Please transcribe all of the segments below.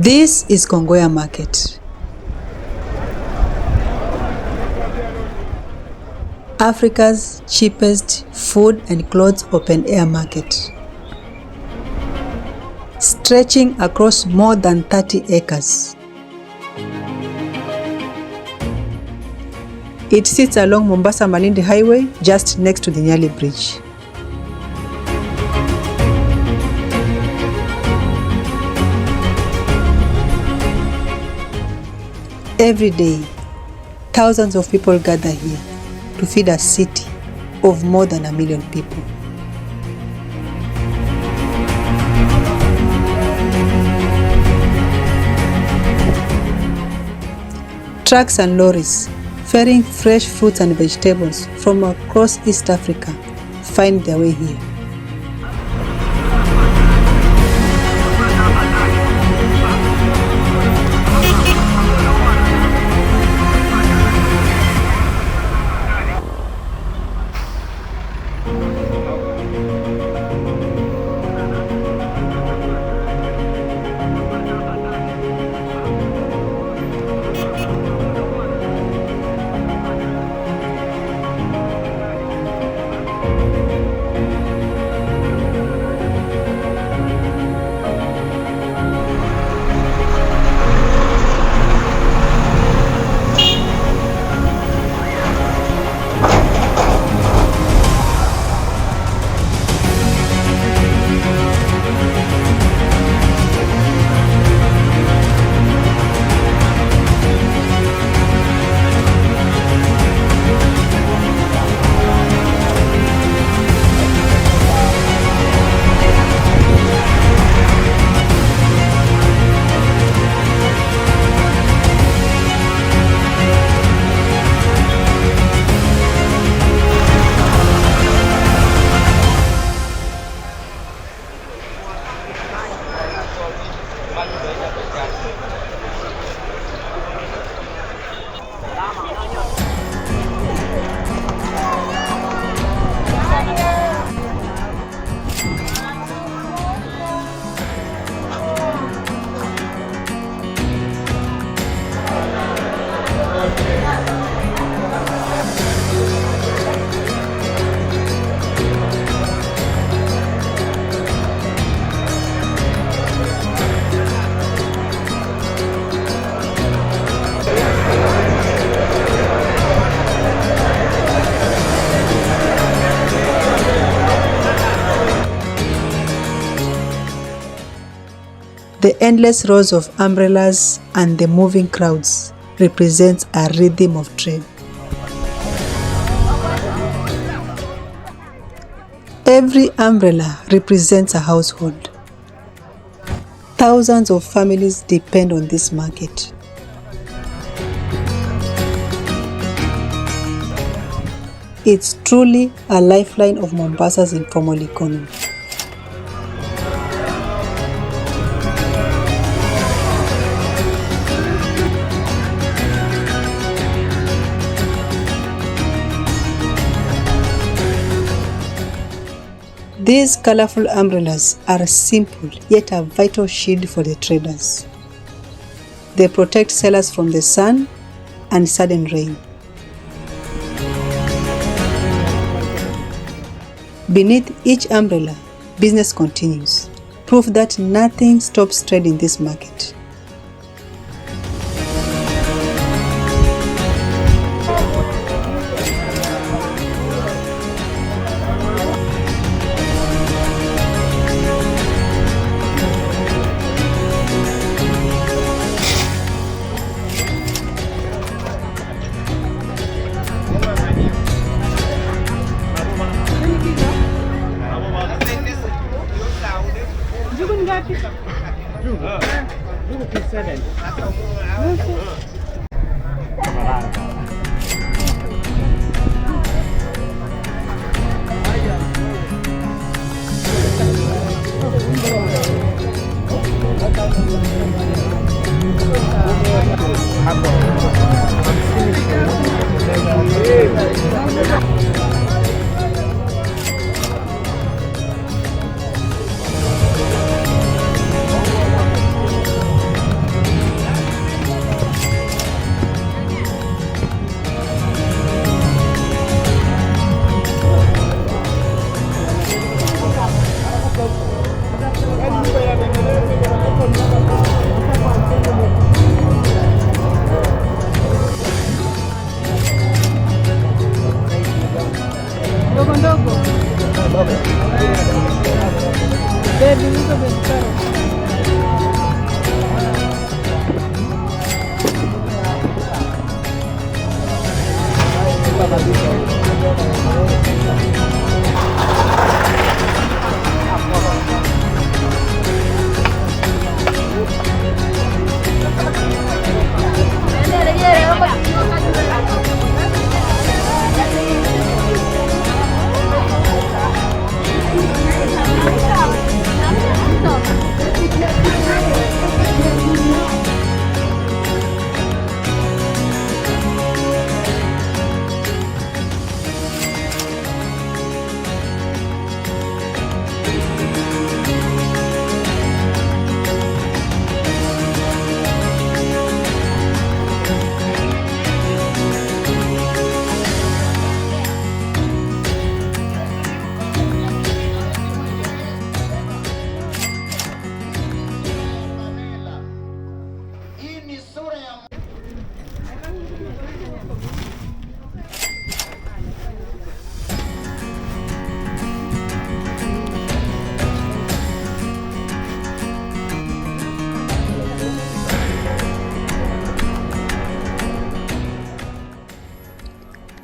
This is Kongowea Market, Africa's cheapest food and clothes open-air market, stretching across more than 30 acres. It sits along Mombasa-Malindi Highway, just next to the Nyali Bridge. Every day, thousands of people gather here to feed a city of more than 1 million people. Trucks and lorries ferrying fresh fruits and vegetables from across East Africa find their way here. The endless rows of umbrellas and the moving crowds represents a rhythm of trade. Every umbrella represents a household. Thousands of families depend on this market. It's truly a lifeline of Mombasa's informal economy. These colorful umbrellas are simple yet a vital shield for the traders. They protect sellers from the sun and sudden rain. Beneath each umbrella, business continues, proof that nothing stops trade in this market.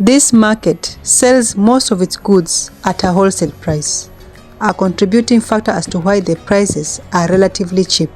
This market sells most of its goods at a wholesale price, a contributing factor as to why the prices are relatively cheap.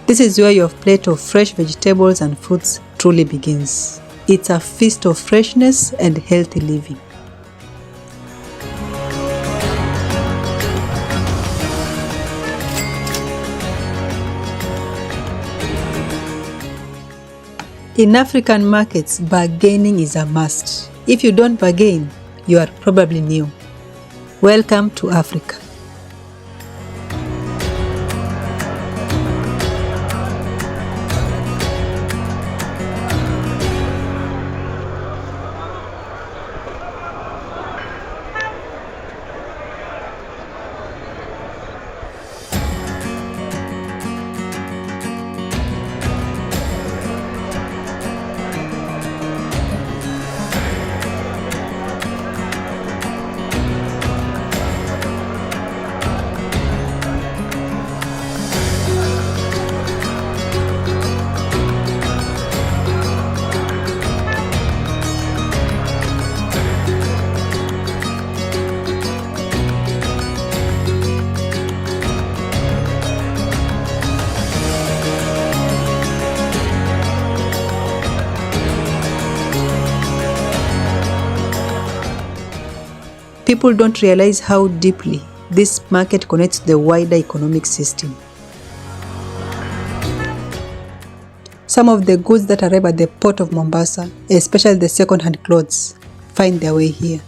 This is where your plate of fresh vegetables and fruits truly begins. It's a feast of freshness and healthy living. In African markets, bargaining is a must. If you don't bargain, you are probably new. Welcome to Africa. People don't realize how deeply this market connects to the wider economic system. Some of the goods that arrive at the port of Mombasa, especially the second-hand clothes, find their way here.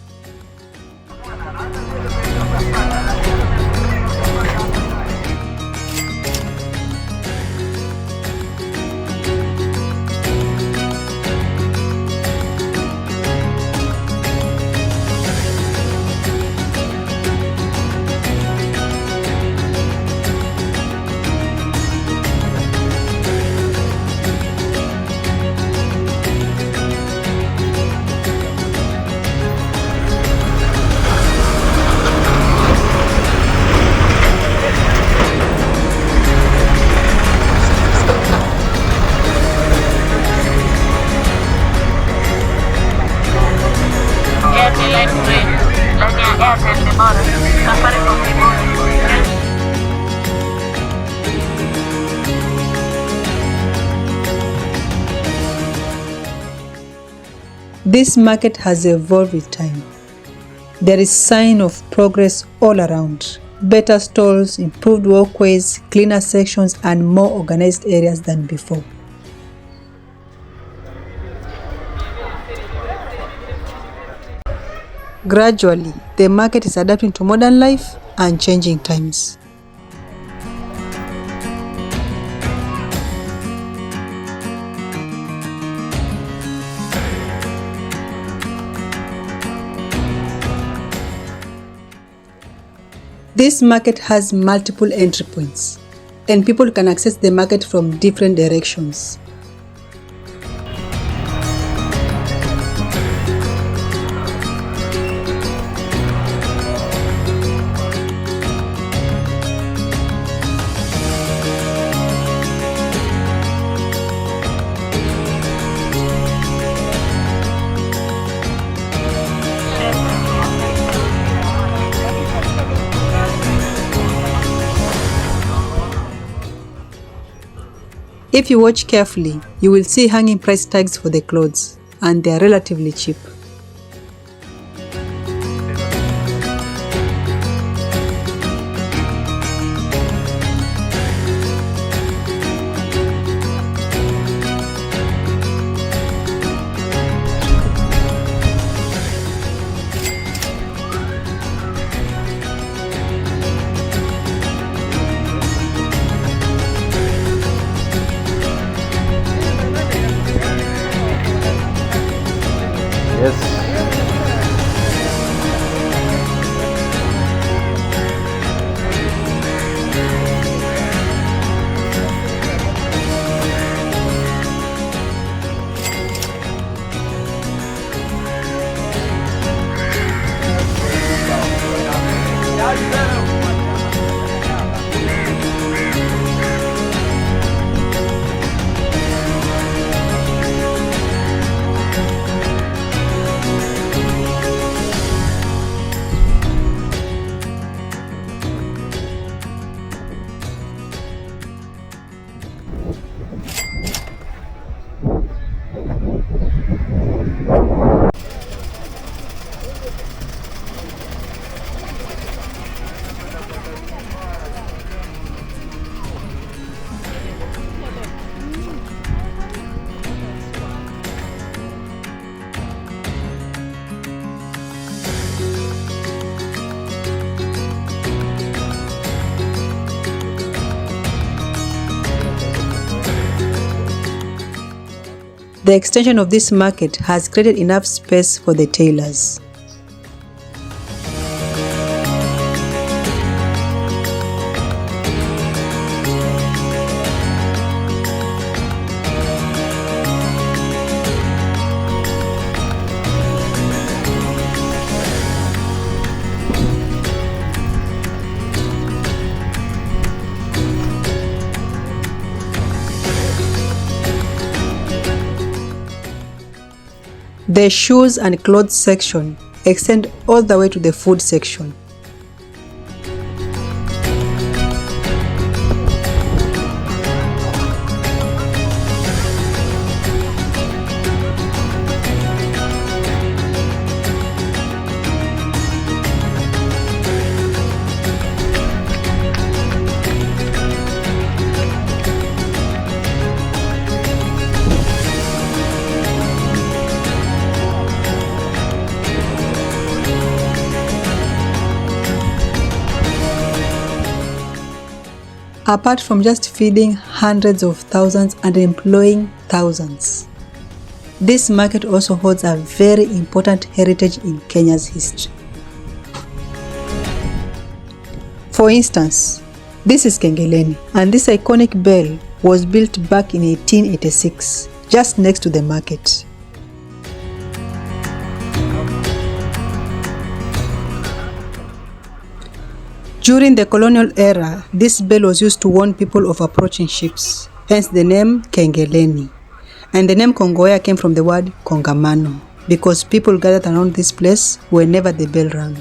This market has evolved with time. There is sign of progress all around. Better stalls, improved walkways, cleaner sections, and more organized areas than before. Gradually, the market is adapting to modern life and changing times. This market has multiple entry points, and people can access the market from different directions. If you watch carefully, you will see hanging price tags for the clothes, and they are relatively cheap. Yes. The extension of this market has created enough space for the tailors. The shoes and clothes section extend all the way to the food section. Apart from just feeding hundreds of thousands and employing thousands, this market also holds a very important heritage in Kenya's history. For instance, this is Kengeleni, and this iconic bell was built back in 1886, just next to the market. During the colonial era, this bell was used to warn people of approaching ships, hence the name Kengeleni. And the name Kongowea came from the word kongamano, because people gathered around this place whenever the bell rang.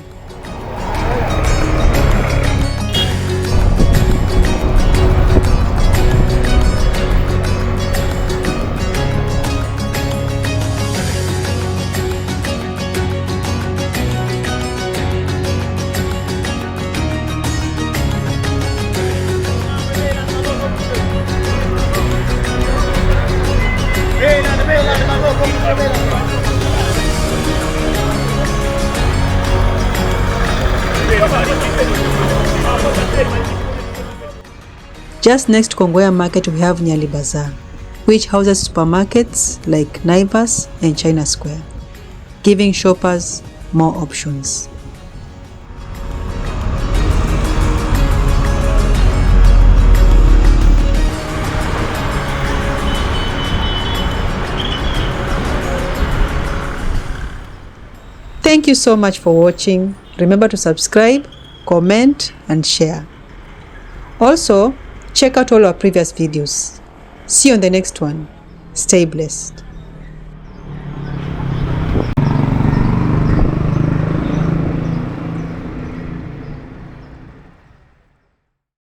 Just next to Kongowea Market, we have Nyali Bazaar, which houses supermarkets like Naivas and China Square, giving shoppers more options. Thank you so much for watching. Remember to subscribe, comment, and share. Also, check out all our previous videos. See you on the next one. Stay blessed.